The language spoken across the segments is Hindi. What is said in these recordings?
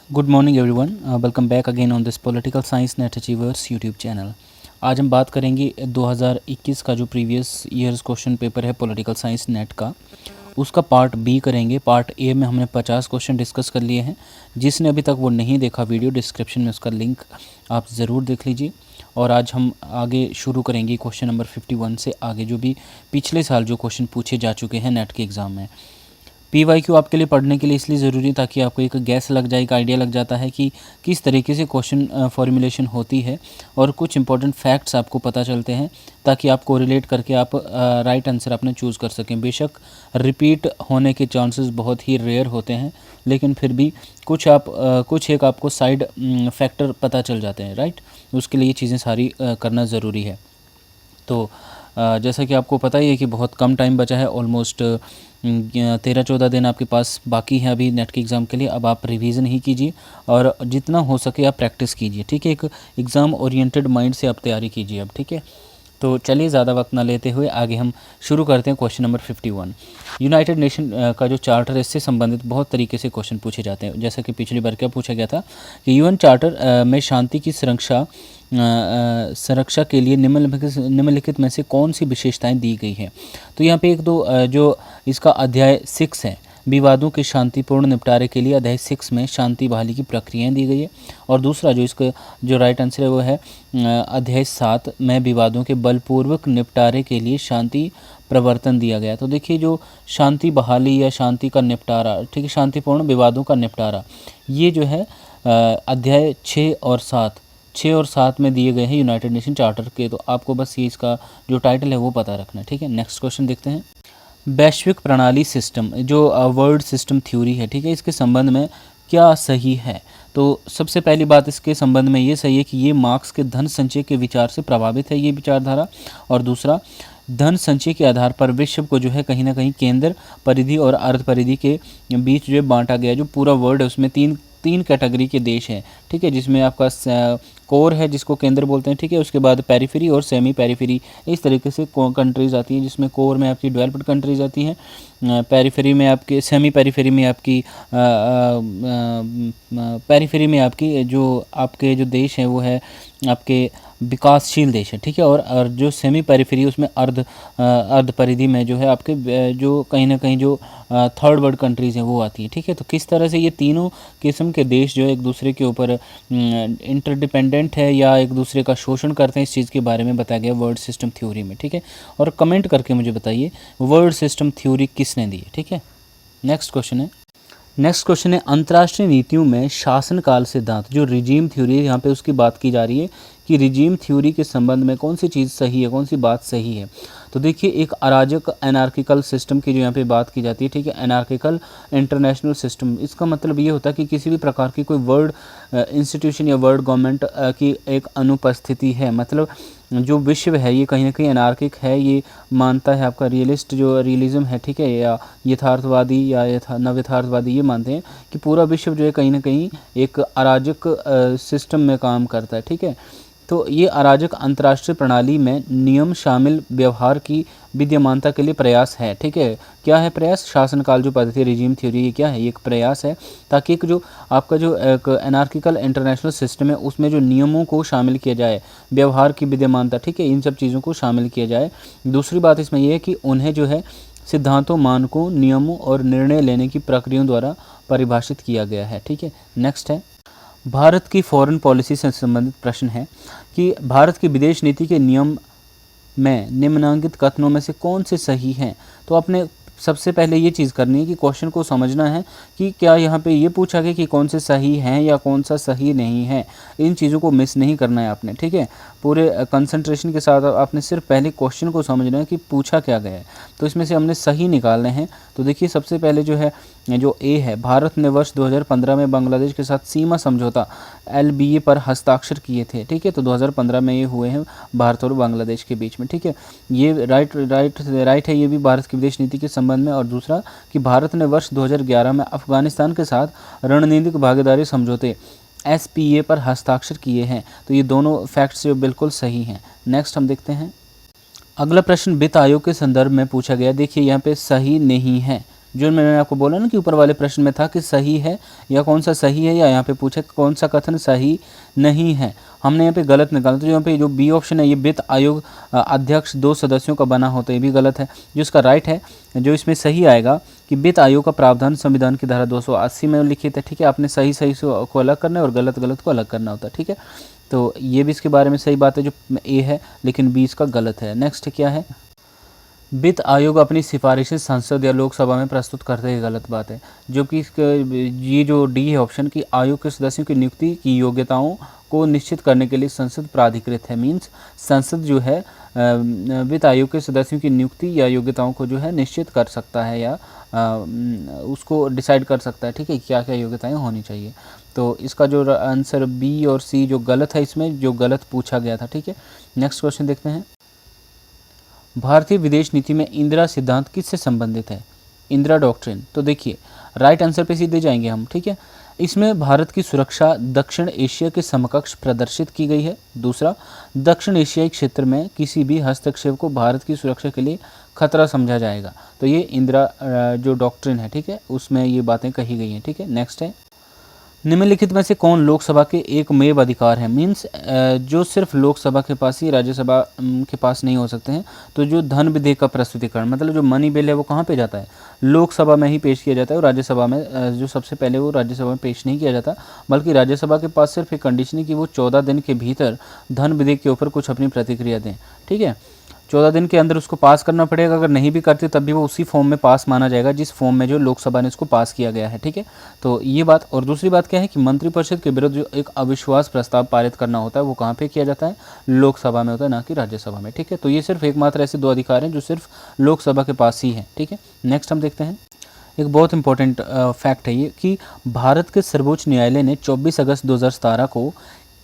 Good morning everyone, welcome back again on this political science net achievers YouTube channel. आज हम बात करेंगे 2021 का जो प्रीवियस ईयर्स क्वेश्चन पेपर है पॉलिटिकल साइंस नेट का, उसका पार्ट बी करेंगे। पार्ट ए में हमने 50 क्वेश्चन डिस्कस कर लिए हैं। जिसने अभी तक वो नहीं देखा वीडियो, डिस्क्रिप्शन में उसका लिंक आप ज़रूर देख लीजिए। और आज हम आगे शुरू करेंगे क्वेश्चन नंबर 51 से आगे, जो भी पिछले साल जो क्वेश्चन पूछे जा चुके हैं नेट के एग्ज़ाम में। PYQ आपके लिए पढ़ने के लिए इसलिए ज़रूरी है ताकि आपको एक गैस लग जाए, एक आइडिया लग जाता है कि किस तरीके से क्वेश्चन फॉर्मुलेशन होती है, और कुछ इंपॉर्टेंट फैक्ट्स आपको पता चलते हैं ताकि आप कोरिलेट करके आप राइट आंसर अपने चूज़ कर सकें। बेशक रिपीट होने के चांसेस बहुत ही रेयर होते हैं, लेकिन फिर भी कुछ एक आपको साइड फैक्टर पता चल जाते हैं, राइट। उसके लिए ये चीज़ें सारी करना ज़रूरी है। तो जैसा कि आपको पता ही है कि बहुत कम टाइम बचा है, ऑलमोस्ट 13-14 दिन आपके पास बाकी है अभी नेट के एग्ज़ाम के लिए। अब आप रिवीजन ही कीजिए और जितना हो सके आप प्रैक्टिस कीजिए, ठीक है। एक एग्ज़ाम ओरिएंटेड माइंड से आप तैयारी कीजिए अब, ठीक है। तो चलिए ज़्यादा वक्त ना लेते हुए आगे हम शुरू करते हैं क्वेश्चन नंबर 51। यूनाइटेड नेशन का जो चार्टर है, इससे संबंधित बहुत तरीके से क्वेश्चन पूछे जाते हैं। जैसा कि पिछली बार क्या पूछा गया था कि यूएन चार्टर में शांति की सुरक्षा के लिए निम्नलिखित में से कौन सी विशेषताएं दी गई हैं। तो यहाँ पे एक दो जो इसका अध्याय 6 है, विवादों के शांतिपूर्ण निपटारे के लिए अध्याय 6 में शांति बहाली की प्रक्रियाएं दी गई है। और दूसरा जो इसका जो राइट आंसर है वो है अध्याय 7 में विवादों के बलपूर्वक निपटारे के लिए शांति प्रवर्तन दिया गया। तो देखिए, जो शांति बहाली या शांति का निपटारा, ठीक है, शांतिपूर्ण विवादों का निपटारा, ये जो है अध्याय 6 और 7 में दिए गए हैं यूनाइटेड नेशन चार्टर के। तो आपको बस ये इसका जो टाइटल है वो पता रखना है, ठीक है। नेक्स्ट क्वेश्चन देखते हैं। वैश्विक प्रणाली सिस्टम, जो वर्ल्ड सिस्टम थ्योरी है, ठीक है, इसके संबंध में क्या सही है। तो सबसे पहली बात इसके संबंध में ये सही है कि ये मार्क्स के धन संचय के विचार से प्रभावित है ये विचारधारा। और दूसरा, धन संचय के आधार पर विश्व को जो है कहीं ना कहीं केंद्र परिधि और अर्ध परिधि के बीच जो बांटा गया। जो पूरा वर्ल्ड है उसमें तीन कैटेगरी के देश हैं, ठीक है, जिसमें आपका कोर है जिसको केंद्र बोलते हैं, ठीक है। उसके बाद पेरिफेरी और सेमी पेरिफेरी, इस तरीके से कंट्रीज़ आती हैं, जिसमें कोर में आपकी डेवलप्ड कंट्रीज़ आती हैं, पेरिफेरी में आपके सेमी पेरिफेरी में आपकी पेरिफेरी में आपकी जो देश हैं वो है आपके विकासशील देश है, ठीक है। और जो सेमी पेरिफेरी उसमें अर्ध परिधि में जो है आपके जो कहीं ना कहीं जो थर्ड वर्ल्ड कंट्रीज़ हैं वो आती है, ठीक है। तो किस तरह से ये तीनों किस्म के देश जो है एक दूसरे के ऊपर इंटरडिपेंडेंट है या एक दूसरे का शोषण करते हैं, इस चीज़ के बारे में बताया गया वर्ल्ड सिस्टम थ्योरी में, ठीक है। और कमेंट करके मुझे बताइए वर्ल्ड सिस्टम थ्योरी किसने दी है, ठीक है। नेक्स्ट क्वेश्चन है अंतर्राष्ट्रीय नीतियों में शासनकाल सिद्धांत, जो रिजीम थ्योरी है, यहाँ पे उसकी बात की जा रही है कि रिजीम थ्योरी के संबंध में कौन सी चीज़ सही है, कौन सी बात सही है। तो देखिए, एक अराजक एनार्किकल सिस्टम की जो यहाँ पे बात की जाती है, ठीक है, एनार्किकल इंटरनेशनल सिस्टम, इसका मतलब ये होता है कि किसी भी प्रकार की कोई वर्ल्ड इंस्टीट्यूशन या वर्ल्ड गवर्नमेंट की एक अनुपस्थिति है। मतलब जो विश्व है ये कहीं ना कहीं एनार्किक है, ये मानता है आपका रियलिज्म है, ठीक है, या यथार्थवादी या नवयथार्थवादी ये मानते हैं कि पूरा विश्व जो है कहीं ना कहीं एक अराजक सिस्टम में काम करता है, ठीक है। तो ये अराजक अंतर्राष्ट्रीय प्रणाली में नियम शामिल व्यवहार की विद्यमानता के लिए प्रयास है, ठीक है। क्या है प्रयास? शासनकाल जो पद्धति रिजीम थ्योरी, ये क्या है? ये एक प्रयास है ताकि एक जो आपका जो एक एनार्किकल इंटरनेशनल सिस्टम है उसमें जो नियमों को शामिल किया जाए, व्यवहार की विद्यमानता, ठीक है, इन सब चीज़ों को शामिल किया जाए। दूसरी बात इसमें यह है कि उन्हें जो है सिद्धांतों, मानकों, नियमों और निर्णय लेने की प्रक्रियाओं द्वारा परिभाषित किया गया है, ठीक है। नेक्स्ट है, भारत की फॉरेन पॉलिसी से संबंधित प्रश्न है कि भारत की विदेश नीति के नियम में निम्नलिखित कथनों में से कौन से सही हैं। तो आपने सबसे पहले ये चीज़ करनी है कि क्वेश्चन को समझना है कि क्या यहाँ पे ये पूछा गया कि कौन से सही हैं या कौन सा सही नहीं है। इन चीज़ों को मिस नहीं करना है आपने, ठीक है। पूरे कंसंट्रेशन के साथ आपने सिर्फ पहले क्वेश्चन को समझना है कि पूछा क्या गया है। तो इसमें से हमने सही निकालने हैं। तो देखिए, सबसे पहले जो है जो ए है, भारत ने वर्ष 2015 में बांग्लादेश के साथ सीमा समझौता LBA पर हस्ताक्षर किए थे, ठीक है। तो 2015 में ये हुए हैं भारत और बांग्लादेश के बीच में, ठीक है। ये राइट है, ये भी भारत की विदेश नीति के संबंध में। और दूसरा कि भारत ने वर्ष 2011 में अफगानिस्तान के साथ रणनीतिक भागीदारी समझौते SPA पर हस्ताक्षर किए हैं। तो ये दोनों फैक्ट्स जो बिल्कुल सही हैं। नेक्स्ट हम देखते हैं, अगला प्रश्न वित्त आयोग के संदर्भ में पूछा गया। देखिए, यहाँ पे सही नहीं है, जो मैंने आपको बोला ना कि ऊपर वाले प्रश्न में था कि सही है या कौन सा सही है, या यहाँ पे पूछा कि कौन सा कथन सही नहीं है, हमने यहाँ पे गलत निकाला। तो यहाँ पे जो बी ऑप्शन है ये वित्त आयोग अध्यक्ष 2 सदस्यों का बना होता है, ये भी गलत है। जो इसका राइट है, जो इसमें सही आएगा कि वित्त आयोग का प्रावधान संविधान की धारा 280 में लिखित है। ठीक है, आपने सही सही को अलग करना है और गलत गलत को अलग करना होता है। ठीक है, तो ये भी इसके बारे में सही बात है जो ए है, लेकिन बी इसका गलत है। नेक्स्ट क्या है, वित्त आयोग अपनी सिफारिशें संसद या लोकसभा में प्रस्तुत करते हैं, गलत बात है। जो कि ये जो डी है ऑप्शन की, आयोग के सदस्यों की नियुक्ति की योग्यताओं को निश्चित करने के लिए संसद प्राधिकृत है। मीन्स संसद जो है वित्त आयोग के सदस्यों की नियुक्ति या योग्यताओं को जो है निश्चित कर सकता है या उसको डिसाइड कर सकता है। ठीक है, क्या क्या योग्यताएं होनी चाहिए। तो इसका जो आंसर बी और सी जो गलत है, इसमें जो गलत पूछा गया था। ठीक है, नेक्स्ट क्वेश्चन देखते हैं। भारतीय विदेश नीति में इंदिरा सिद्धांत किससे संबंधित है? इंदिरा डॉक्ट्रिन। तो देखिए राइट आंसर पे सीधे जाएंगे हम। ठीक है, इसमें भारत की सुरक्षा दक्षिण एशिया के समकक्ष प्रदर्शित की गई है। दूसरा, दक्षिण एशियाई क्षेत्र में किसी भी हस्तक्षेप को भारत की सुरक्षा के लिए खतरा समझा जाएगा। तो ये इंदिरा जो डॉक्ट्रिन है, ठीक है, उसमें ये बातें कही गई हैं। ठीक है, नेक्स्ट है, निम्नलिखित में से कौन लोकसभा के एकमेव अधिकार है? मीन्स जो सिर्फ लोकसभा के पास ही, राज्यसभा के पास नहीं हो सकते हैं। तो जो धन विधेयक का प्रस्तुतिकरण, मतलब जो मनी बिल है, वो कहाँ पे जाता है? लोकसभा में ही पेश किया जाता है। और राज्यसभा में जो सबसे पहले वो राज्यसभा में पेश नहीं किया जाता, बल्कि राज्यसभा के पास सिर्फ एक कंडीशन है कि वो 14 दिन के भीतर धन विधेयक के ऊपर कुछ अपनी प्रतिक्रिया दें। ठीक है, 14 दिन के अंदर उसको पास करना पड़ेगा। अगर नहीं भी करते तब भी वो उसी फॉर्म में पास माना जाएगा जिस फॉर्म में जो लोकसभा ने इसको पास किया गया है। ठीक है, तो ये बात। और दूसरी बात क्या है कि मंत्रिपरिषद के विरुद्ध जो एक अविश्वास प्रस्ताव पारित करना होता है वो कहाँ पे किया जाता है? लोकसभा में होता है, ना कि राज्यसभा में। ठीक है, तो ये सिर्फ एकमात्र ऐसे 2 अधिकार हैं जो सिर्फ लोकसभा के पास ही है। ठीक है, नेक्स्ट हम देखते हैं। एक बहुत इंपॉर्टेंट फैक्ट है ये कि भारत के सर्वोच्च न्यायालय ने 24 अगस्त 2017 को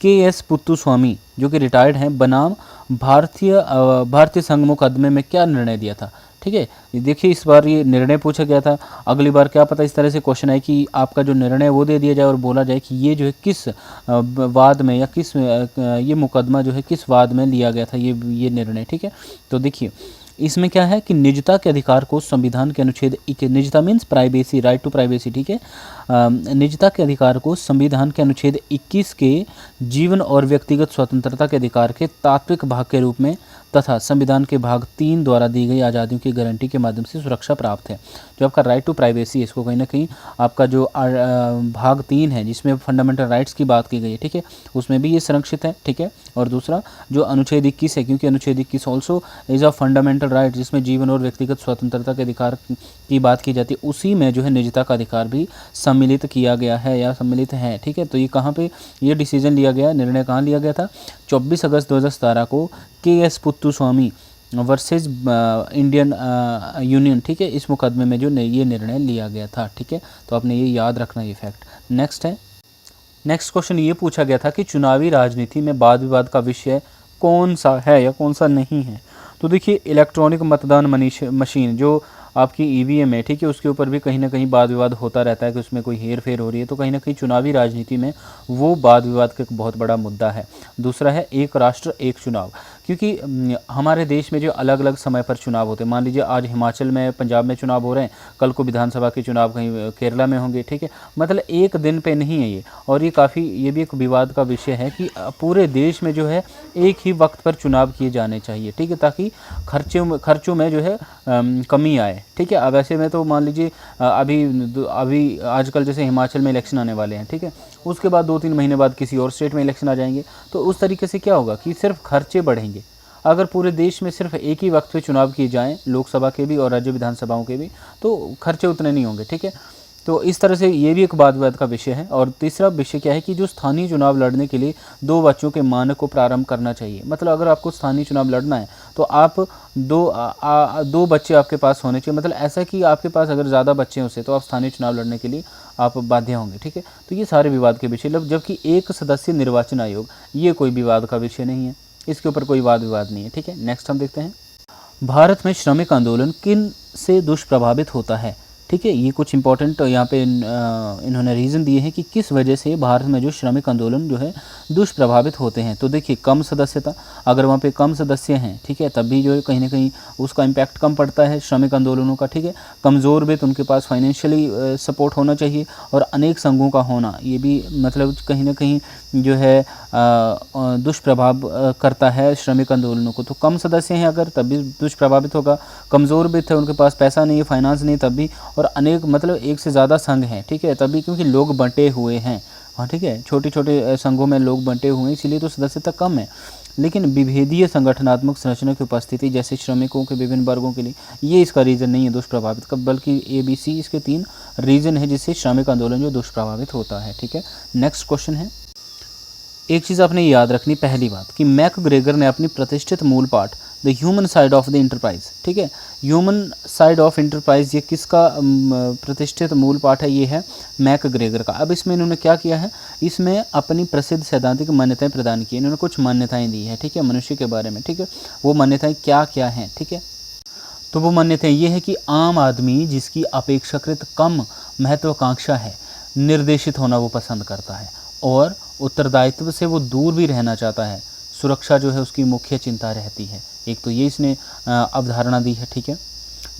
के.एस. पुत्तुस्वामी जो कि रिटायर्ड हैं बनाम भारतीय संघ मुकदमे में क्या निर्णय दिया था? ठीक है, देखिए इस बार ये निर्णय पूछा गया था। अगली बार क्या पता इस तरह से क्वेश्चन आए कि आपका जो निर्णय वो दे दिया जाए और बोला जाए कि ये जो है किस वाद में या किस ये मुकदमा जो है किस वाद में लिया गया था ये निर्णय। ठीक है, तो देखिए इसमें क्या है कि निजता के अधिकार को संविधान के अनुच्छेद निजता means privacy, right to privacy. ठीक है, निजता के अधिकार को संविधान के अनुच्छेद 21 के जीवन और व्यक्तिगत स्वतंत्रता के अधिकार के तात्विक भाग के रूप में तथा संविधान के भाग 3 द्वारा दी गई आज़ादियों की गारंटी के माध्यम से सुरक्षा प्राप्त है। जो आपका राइट टू प्राइवेसी है, इसको कहीं ना कहीं आपका जो भाग 3 है जिसमें फंडामेंटल राइट्स की बात की गई है, ठीक है, उसमें भी ये संरक्षित है। ठीक है, और दूसरा जो अनुच्छेद 21 है, क्योंकि अनुच्छेद 21 also is a fundamental right जिसमें जीवन और व्यक्तिगत स्वतंत्रता के अधिकार की बात की जाती है, उसी में जो है निजता का अधिकार भी सम्मिलित किया गया है या सम्मिलित है। ठीक है, तो ये कहाँ पे ये डिसीजन लिया गया, निर्णय कहाँ लिया गया था? 24 अगस्त 2017 को K S. Puttuswamy versus Indian union. ठीक है, इस मुकदमे में जो ये निर्णय लिया गया था। ठीक है, तो आपने ये याद रखना ये फैक्ट। नेक्स्ट है, नेक्स्ट क्वेश्चन ये पूछा गया था कि चुनावी राजनीति में वाद विवाद का विषय कौन सा है या कौन सा नहीं है? तो देखिए इलेक्ट्रॉनिक मतदान मशीन जो आपकी ईवीएम है, ठीक है, उसके ऊपर भी कहीं ना कहीं वाद विवाद होता रहता है कि उसमें कोई हेर फेर हो रही है। तो कहीं ना कहीं चुनावी राजनीति में वो वाद विवाद का एक बहुत बड़ा मुद्दा है। दूसरा है एक राष्ट्र एक चुनाव, क्योंकि हमारे देश में जो अलग अलग समय पर चुनाव होते हैं, मान लीजिए आज हिमाचल में पंजाब में चुनाव हो रहे हैं, कल को विधानसभा के चुनाव कहीं केरला में होंगे। ठीक है, मतलब एक दिन पे नहीं है ये। और ये भी एक विवाद का विषय है कि पूरे देश में जो है एक ही वक्त पर चुनाव किए जाने चाहिए। ठीक है, ताकि खर्चों में जो है कमी आए। ठीक है, अब ऐसे में तो मान लीजिए अभी आजकल जैसे हिमाचल में इलेक्शन आने वाले हैं, ठीक है, उसके बाद 2-3 महीने बाद किसी और स्टेट में इलेक्शन आ जाएंगे। तो उस तरीके से क्या होगा कि सिर्फ खर्चे बढ़ेंगे। अगर पूरे देश में सिर्फ एक ही वक्त पे चुनाव किए जाएं, लोकसभा के भी और राज्य विधानसभाओं के भी, तो खर्चे उतने नहीं होंगे। ठीक है, तो इस तरह से ये भी एक वाद विवाद का विषय है। और तीसरा विषय क्या है कि जो स्थानीय चुनाव लड़ने के लिए 2 बच्चों के मानक को प्रारंभ करना चाहिए। मतलब अगर आपको स्थानीय चुनाव लड़ना है तो आप दो बच्चे आपके पास होने चाहिए। मतलब ऐसा कि आपके पास अगर ज़्यादा बच्चे हों तो आप स्थानीय चुनाव लड़ने के लिए आप बाध्य होंगे। ठीक है, तो ये सारे विवाद के विषय, जबकि एक सदस्यीय निर्वाचन आयोग ये कोई विवाद का विषय नहीं है, इसके ऊपर कोई वाद विवाद नहीं है। ठीक है, नेक्स्ट हम देखते हैं, भारत में श्रमिक आंदोलन किन से दुष्प्रभावित होता है? ठीक है। ये कुछ इंपॉर्टेंट यहाँ पे इन्होंने रीज़न दिए हैं कि किस वजह से भारत में जो श्रमिक आंदोलन जो है दुष्प्रभावित होते हैं। तो देखिए, कम सदस्यता, अगर वहाँ पे कम सदस्य हैं, ठीक है, तब भी जो है कहीं ना कहीं उसका इम्पैक्ट कम पड़ता है श्रमिक आंदोलनों का, ठीक है। कमज़ोर वित्त, उनके पास फाइनेंशियली सपोर्ट होना चाहिए, और अनेक संघों का होना, ये भी मतलब कहीं ना कहीं जो है दुष्प्रभाव करता है श्रमिक आंदोलनों को। तो कम सदस्य हैं अगर, तब भी दुष्प्रभावित होगा। कमज़ोर वित्त है, उनके पास पैसा नहीं है, फाइनेंस नहीं, तब भी। और अनेक मतलब एक से ज़्यादा संघ हैं, ठीक है, तभी, क्योंकि लोग बंटे हुए हैं, हाँ ठीक है, छोटे छोटे संघों में लोग बंटे हुए हैं, इसीलिए तो सदस्यता कम है। लेकिन विभेदीय संगठनात्मक संरचना की उपस्थिति, जैसे श्रमिकों के विभिन्न वर्गों के लिए, ये इसका रीज़न नहीं है दुष्प्रभावित का, बल्कि ABC इसके 3 रीज़न है जिससे श्रमिक आंदोलन जो दुष्प्रभावित होता है, ठीक है। नेक्स्ट क्वेश्चन है, एक चीज़ आपने याद रखनी, पहली बात कि मैकग्रेगर ने अपनी प्रतिष्ठित मूल पाठ the human side of the enterprise, ठीक है, ह्यूमन साइड ऑफ इंटरप्राइज, ये किसका प्रतिष्ठित मूल पाठ है? ये है मैकग्रेगर का। अब इसमें इन्होंने क्या किया है, इसमें अपनी प्रसिद्ध सैद्धांतिक मान्यताएं प्रदान की, इन्होंने कुछ मान्यताएं दी है, ठीक है, मनुष्य के बारे में, ठीक है। वो मान्यताएं क्या क्या हैं, ठीक है। तो वो मान्यताएं ये है कि आम आदमी जिसकी अपेक्षाकृत कम महत्वाकांक्षा है, निर्देशित होना वो पसंद करता है, और उत्तरदायित्व से वो दूर भी रहना चाहता है, सुरक्षा जो है उसकी मुख्य चिंता रहती है। एक तो ये इसने अवधारणा दी है, ठीक है।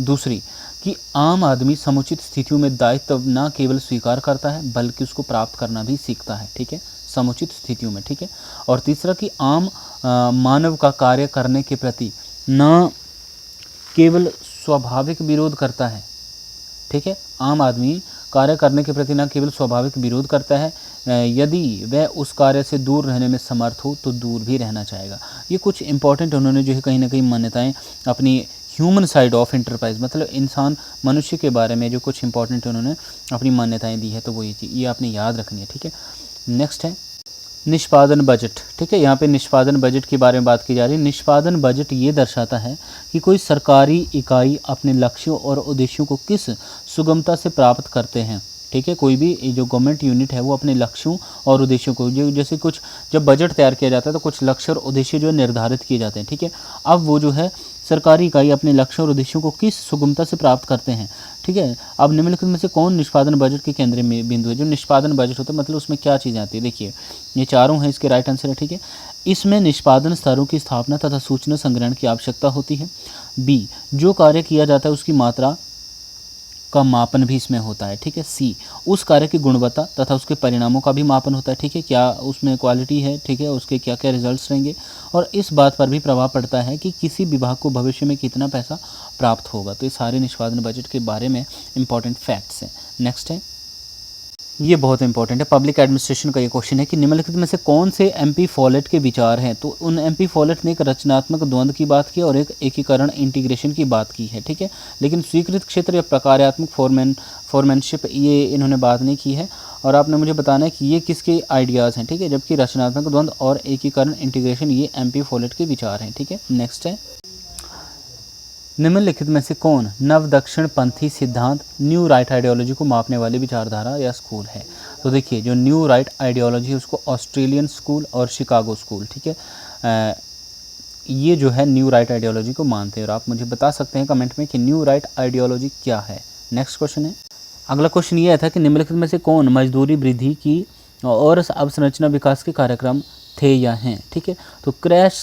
दूसरी कि आम आदमी समुचित स्थितियों में दायित्व न केवल स्वीकार करता है बल्कि उसको प्राप्त करना भी सीखता है, ठीक है, समुचित स्थितियों में, ठीक है। और तीसरा कि आम मानव का कार्य करने के प्रति न केवल स्वाभाविक विरोध करता है, ठीक है, आम आदमी कार्य करने के प्रति न केवल स्वाभाविक विरोध करता है, यदि वह उस कार्य से दूर रहने में समर्थ हो तो दूर भी रहना चाहेगा। ये कुछ इंपॉर्टेंट उन्होंने जो है कहीं ना कहीं मान्यताएं अपनी ह्यूमन साइड ऑफ इंटरप्राइज, मतलब इंसान मनुष्य के बारे में जो कुछ इंपॉर्टेंट उन्होंने अपनी मान्यताएं दी है, तो वो ये आपने याद रखनी है, ठीक है। नेक्स्ट है निष्पादन बजट, ठीक है, यहाँ पे निष्पादन बजट के बारे में बात की जा रही है। निष्पादन बजट ये दर्शाता है कि कोई सरकारी इकाई अपने लक्ष्यों और उद्देश्यों को किस सुगमता से प्राप्त करते हैं, ठीक है। कोई भी जो गवर्नमेंट यूनिट है वो अपने लक्ष्यों और उद्देश्यों को, जो जैसे कुछ जब बजट तैयार किया जाता है तो कुछ लक्ष्य और उद्देश्य जो है निर्धारित किए जाते हैं, ठीक है। अब वो जो है सरकारी इकाई अपने लक्ष्य और उद्देश्यों को किस सुगमता से प्राप्त करते हैं, ठीक है। अब निम्नलिखित में से कौन निष्पादन बजट के केंद्र में बिंदु है? जो निष्पादन बजट होता है मतलब उसमें क्या चीज़ें आती है, देखिए ये चारों हैं, इसके राइट आंसर है, ठीक है। इसमें निष्पादन स्तरों की स्थापना तथा सूचना संग्रहण की आवश्यकता होती है। बी, जो कार्य किया जाता है उसकी मात्रा का मापन भी इसमें होता है, ठीक है। सी, उस कार्य की गुणवत्ता तथा उसके परिणामों का भी मापन होता है, ठीक है, क्या उसमें क्वालिटी है, ठीक है, उसके क्या क्या रिजल्ट्स रहेंगे, और इस बात पर भी प्रभाव पड़ता है कि किसी विभाग को भविष्य में कितना पैसा प्राप्त होगा। तो ये सारे निष्पादन बजट के बारे में इंपॉर्टेंट फैक्ट्स हैं। नेक्स्ट है, ये बहुत इंपॉर्टेंट है, पब्लिक एडमिनिस्ट्रेशन का ये क्वेश्चन है कि निम्नलिखित में से कौन से MP फॉलेट के विचार हैं? तो उन MP फॉलेट ने एक रचनात्मक द्वंद्व की बात की और एक एकीकरण इंटीग्रेशन की बात की है, ठीक है। लेकिन स्वीकृत क्षेत्र या प्रकार्यात्मक फॉर्मेनशिप ये इन्होंने बात नहीं की है, और आपने मुझे बताना है कि ये किसके आइडियाज़ हैं, ठीक है। जबकि रचनात्मक द्वंद्व और एकीकरण इंटीग्रेशन ये MP फॉलेट के विचार हैं, ठीक है। नेक्स्ट है, निम्नलिखित में से कौन नव दक्षिण पंथी सिद्धांत न्यू राइट आइडियोलॉजी को मापने वाली विचारधारा या स्कूल है? तो देखिए जो न्यू राइट आइडियोलॉजी है उसको ऑस्ट्रेलियन स्कूल और शिकागो स्कूल, ठीक है, ये जो है न्यू राइट आइडियोलॉजी को मानते हैं, और आप मुझे बता सकते हैं कमेंट में कि न्यू राइट आइडियोलॉजी क्या है। नेक्स्ट क्वेश्चन है, अगला क्वेश्चन ये था कि निम्नलिखित में से कौन मजदूरी वृद्धि की और अवसंरचना विकास के कार्यक्रम थे या हैं, ठीक है। तो क्रैश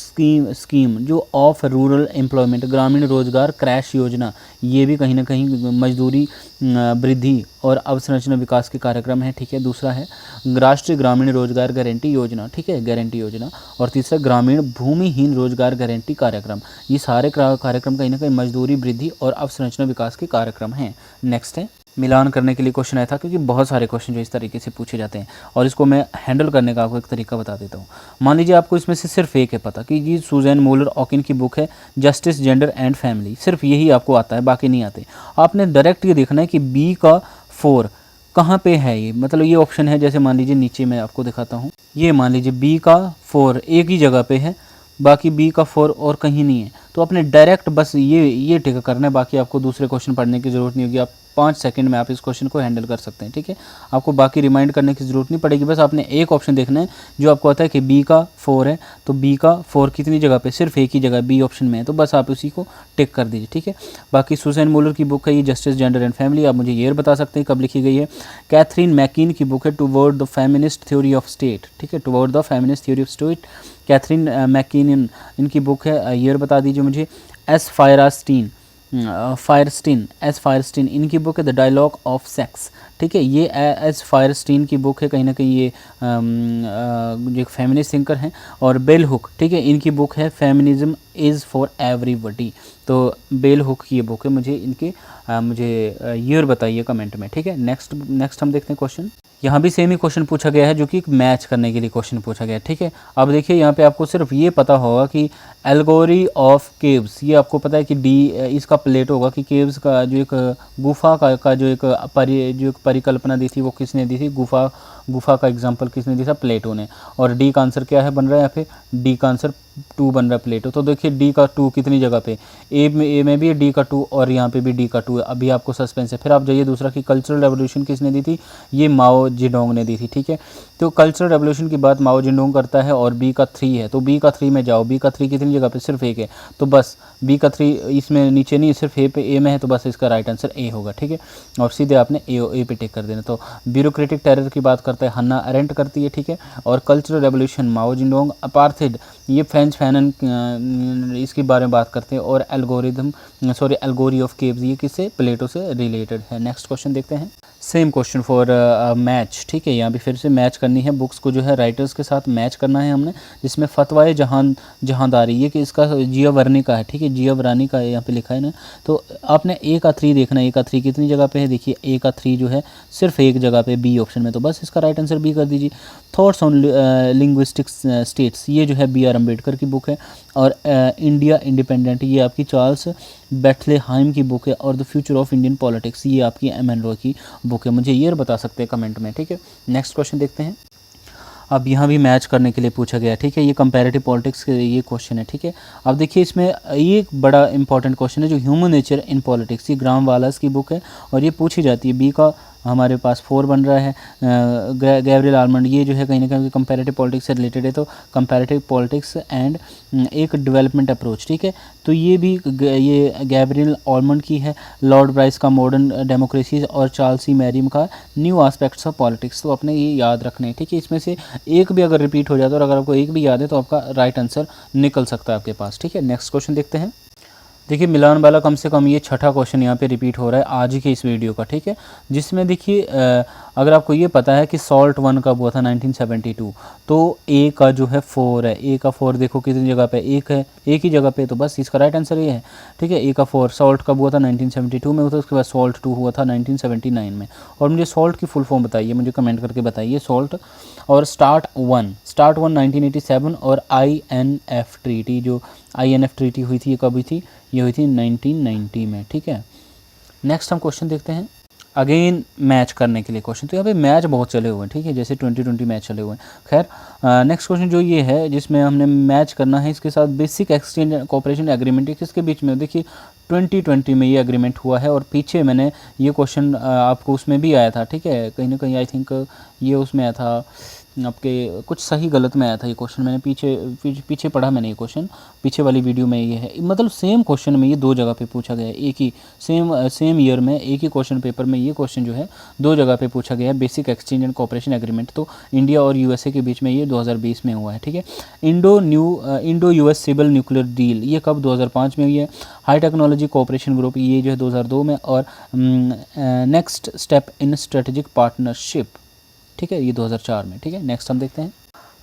स्कीम जो ऑफ रूरल एम्प्लॉयमेंट, ग्रामीण रोजगार क्रैश योजना, ये भी कहीं ना कहीं मजदूरी वृद्धि और अवसंरचना विकास के कार्यक्रम है, ठीक है। दूसरा है राष्ट्रीय ग्रामीण रोजगार गारंटी योजना, ठीक है, गारंटी योजना। और तीसरा ग्रामीण भूमिहीन रोजगार गारंटी कार्यक्रम। ये सारे कार्यक्रम कहीं ना कहीं मजदूरी वृद्धि और अवसंरचना विकास के कार्यक्रम हैं। नेक्स्ट है, मिलान करने के लिए क्वेश्चन आया था, क्योंकि बहुत सारे क्वेश्चन जो इस तरीके से पूछे जाते हैं, और इसको मैं हैंडल करने का आपको एक तरीका बता देता हूँ। मान लीजिए आपको इसमें से सिर्फ एक है पता कि ये सुजैन मोलर ऑकिन की बुक है जस्टिस, जेंडर एंड फैमिली, सिर्फ यही आपको आता है, बाकी नहीं आते। आपने डायरेक्ट ये देखना है कि बी का 4 कहाँ पे है, ये मतलब ये ऑप्शन है, जैसे मान लीजिए नीचे मैं आपको दिखाता हूँ, ये मान लीजिए बी का 4 एक ही जगह पे है, बाकी बी का 4 और कहीं नहीं है। तो आपने डायरेक्ट बस ये टिक करना है, बाकी आपको दूसरे क्वेश्चन पढ़ने की ज़रूरत नहीं होगी। आप 5 सेकंड में आप इस क्वेश्चन को हैंडल कर सकते हैं, ठीक है। आपको बाकी रिमाइंड करने की ज़रूरत नहीं पड़ेगी, बस आपने एक ऑप्शन देखना है जो आपको आता है कि बी का 4 है, तो बी का 4 कितनी जगह पे, सिर्फ एक ही जगह बी ऑप्शन में है, तो बस आप उसी को टिक कर दीजिए, ठीक है। बाकी सुसैन मूलर की बुक है ये, जस्टिस जेंडर एंड फैमिली, आप मुझे ईयर बता सकते हैं कब लिखी गई है। कैथरीन मैकीन की बुक है toward the feminist theory of state, ठीक है, toward the feminist theory of state, Catharine MacKinnon इनकी बुक है, ईयर बता दीजिए मुझे। एस फायरस्टीन इनकी बुक है द डायलॉग ऑफ सेक्स, ठीक है। ये एस फायरस्टीन की बुक है, कहीं ना कहीं ये जो एक फेमिनिस्ट थिंकर हैं। और बेल हुक, ठीक है, इनकी बुक है फेमिनिज्म इज़ फॉर एवरीबॉडी, तो बेल हुक की ये बुक है। मुझे इनकी मुझे ईयर बताइए कमेंट में, ठीक है। नेक्स्ट हम देखते हैं क्वेश्चन। यहाँ भी सेम ही क्वेश्चन पूछा गया है जो कि मैच करने के लिए क्वेश्चन पूछा गया है, ठीक है। अब देखिए यहाँ पे आपको सिर्फ ये पता होगा कि एल्गोरी ऑफ केव्स, ये आपको पता है कि डी इसका प्लेट होगा कि केव्स का जो एक गुफा का जो एक परिकल्पना दी थी वो किसने दी थी, गुफा का एग्जाम्पल किसने दिया था, प्लेटो ने। और डी का आंसर क्या है बन रहा है यहाँ पे, डी का आंसर 2 बन रहा है, प्लेटो। तो देखिए डी का 2 कितनी जगह पे, ए में भी है डी का 2 और यहाँ पे भी डी का 2 है। अभी आपको सस्पेंस है। फिर आप जाइए दूसरा कि कल्चरल रेवोल्यूशन किसने दी थी, ये माओ जेडोंग ने दी थी, ठीक है। तो कल्चरल रेवोल्यूशन की बात माओ जेडोंग करता है और बी का 3 है, तो बी का 3 में जाओ, बी का 3 कितनी जगह पे, सिर्फ एक है, तो बस बी का 3 इसमें नीचे नहीं, सिर्फ ए में है, तो बस इसका राइट आंसर ए होगा, ठीक है। और सीधे आपने ए पे टिक कर देना। तो ब्यूरोक्रेटिक टेरर की बात करता है हन्ना अरेंट करती है, ठीक है। और कल्चरल रेवोल्यूशन माओ जेडोंग, अपार्थाइड ये फ्रेंच फैनन इसके बारे में बात करते हैं। और एल्गोरी ऑफ केव्स ये किससे, प्लेटो से रिलेटेड है। नेक्स्ट क्वेश्चन देखते हैं। सेम क्वेश्चन फॉर मैच, ठीक है। यहाँ भी फिर से मैच करनी है, बुक्स को जो है राइटर्स के साथ मैच करना है हमने, जिसमें फतवाए जहांदारी ये कि इसका जियावर्नी का है, ठीक है, जियावर्नी का यहाँ पे लिखा है ना। तो आपने ए का 3 देखना है, ए का 3 कितनी जगह पे है, देखिए ए का 3 जो है सिर्फ एक जगह पे बी ऑप्शन में, तो बस इसका राइट आंसर बी कर दीजिए। थॉट्स ऑन लिंग्विस्टिक्स स्टेट्स ये जो है बी आर अम्बेडकर की बुक है। और इंडिया इंडिपेंडेंट ये आपकी चार्ल्स बेथलेहाइम की बुक है। और the future of Indian politics ये आपकी एमएनरो की बुक है। मुझे ये बता सकते हैं कमेंट में, ठीक है। नेक्स्ट क्वेश्चन देखते हैं। अब यहाँ भी मैच करने के लिए पूछा गया, ठीक है। ये कंपैरेटिव पॉलिटिक्स के ये क्वेश्चन है, ठीक है। अब देखिए इसमें ये एक बड़ा इंपॉर्टेंट क्वेश्चन है जो ह्यूमन नेचर इन पॉलिटिक्स, ये ग्राम वालास की बुक है और ये पूछी जाती है। बी का हमारे पास 4 बन रहा है। गैब्रियल आलमंड ये जो है कहीं ना कहीं कंपैरेटिव पॉलिटिक्स से रिलेटेड है, तो कंपैरेटिव पॉलिटिक्स एंड एक डेवलपमेंट अप्रोच, ठीक है। तो ये भी ये गैब्रियल आलमंड की है। लॉर्ड ब्राइस का मॉडर्न डेमोक्रेसी और चार्ल्स सी मैरियम का न्यू एस्पेक्ट्स ऑफ पॉलिटिक्स, तो अपने ये याद रखने हैं, ठीक है। इसमें से एक भी अगर रिपीट हो जाता है और अगर आपको एक भी याद है तो आपका राइट आंसर निकल सकता है आपके पास, ठीक है। नेक्स्ट क्वेश्चन देखते हैं। देखिए मिलान वाला कम से कम ये छठा क्वेश्चन यहाँ पे रिपीट हो रहा है आज के इस वीडियो का, ठीक है। जिसमें देखिए अगर आपको ये पता है कि सॉल्ट 1 कब हुआ था 1972, तो ए का जो है 4 है, ए का 4 देखो कितनी जगह पे, एक है, एक ही जगह पे, तो बस इसका राइट आंसर ये है, ठीक है। ए का 4 सॉल्ट कब हुआ था 1972 में हुआ था, उसके बाद सॉल्ट 2 हुआ था 1979 में। और मुझे सॉल्ट की फुल फॉर्म बताइए, मुझे कमेंट करके बताइए सॉल्ट। और स्टार्ट 1 1987 और INF ट्रीटी, जो INF ट्रीटी हुई थी ये कब हुई थी, ये हुई थी 1990 में, ठीक है। नेक्स्ट हम क्वेश्चन देखते हैं। अगेन मैच करने के लिए क्वेश्चन, तो यहाँ पे मैच बहुत चले हुए हैं, ठीक है, जैसे 2020 मैच चले हुए हैं। खैर नेक्स्ट क्वेश्चन जो ये है जिसमें हमने मैच करना है इसके साथ बेसिक एक्सचेंज कोऑपरेशन एग्रीमेंट है किसके बीच में, देखिए 2020 में ये एग्रीमेंट हुआ है। और पीछे मैंने ये क्वेश्चन आपको उसमें भी आया था, ठीक है, कहीं ना कहीं आई थिंक ये उसमें आया था आपके कुछ सही गलत में आया था ये क्वेश्चन, मैंने पीछे पढ़ा मैंने ये क्वेश्चन, पीछे वाली वीडियो में ये है, मतलब सेम क्वेश्चन में ये 2 जगह पे पूछा गया है, एक ही सेम ईयर में एक ही क्वेश्चन पेपर में ये क्वेश्चन जो है 2 जगह पे पूछा गया है। Basic exchange and cooperation agreement तो इंडिया और USA के बीच में ये 2020 में हुआ है, ठीक है। Indo US civil nuclear deal ये कब 2005 में हुई है। हाई टेक्नोलॉजी कोऑपरेशन ग्रुप ये जो है 2002 में। और next step in strategic partnership, ठीक है, ये 2004 में, ठीक है। नेक्स्ट हम देखते हैं।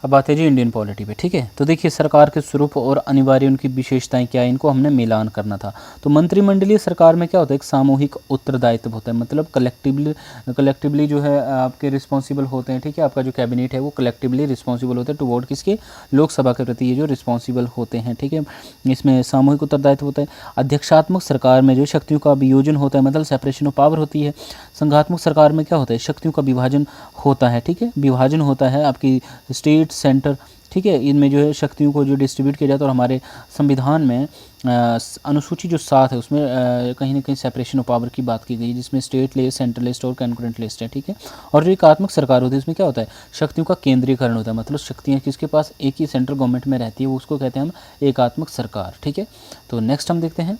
अब आते हैं जी इंडियन पॉलिटी पे, ठीक है। तो देखिए सरकार के स्वरूप और अनिवार्य उनकी विशेषताएं क्या है, इनको हमने मिलान करना था। तो मंत्रिमंडलीय सरकार में क्या होता है, एक सामूहिक उत्तरदायित्व होता है, मतलब कलेक्टिवली जो है आपके रिस्पॉन्सिबल होते हैं, ठीक है। आपका जो कैबिनेट है वो कलेक्टिवली रिस्पॉन्सिबल होता है टुवर्ड किसके, लोकसभा के प्रति ये जो रिस्पॉन्सिबल होते हैं, ठीक है। इसमें सामूहिक उत्तरदायित्व होता है। अध्यक्षात्मक सरकार में जो शक्तियों का वियोजन होता है, मतलब सेपरेशन ऑफ पावर होती है। संघात्मक सरकार में क्या होता है, शक्तियों का विभाजन होता है, ठीक है, विभाजन होता है। आपकी स्टेट सेंटर ठीक है। इनमें जो है शक्तियों को जो डिस्ट्रीब्यूट किया जाता है, और हमारे संविधान में अनुसूची जो 7 है उसमें कहीं ना कहीं सेपरेशन ऑफ पावर की बात की गई है, जिसमें स्टेट लिस्ट, सेंट्रल लिस्ट और कॉन्करेंट लिस्ट है। ठीक है। और जो एकात्मक सरकार होती है उसमें क्या होता है, शक्तियों का केंद्रीकरण होता है, मतलब शक्तियाँ किसके पास, एक ही सेंट्रल गवर्नमेंट में रहती है, वो उसको कहते हैं हम एकात्मक सरकार। ठीक है। तो नेक्स्ट हम देखते हैं,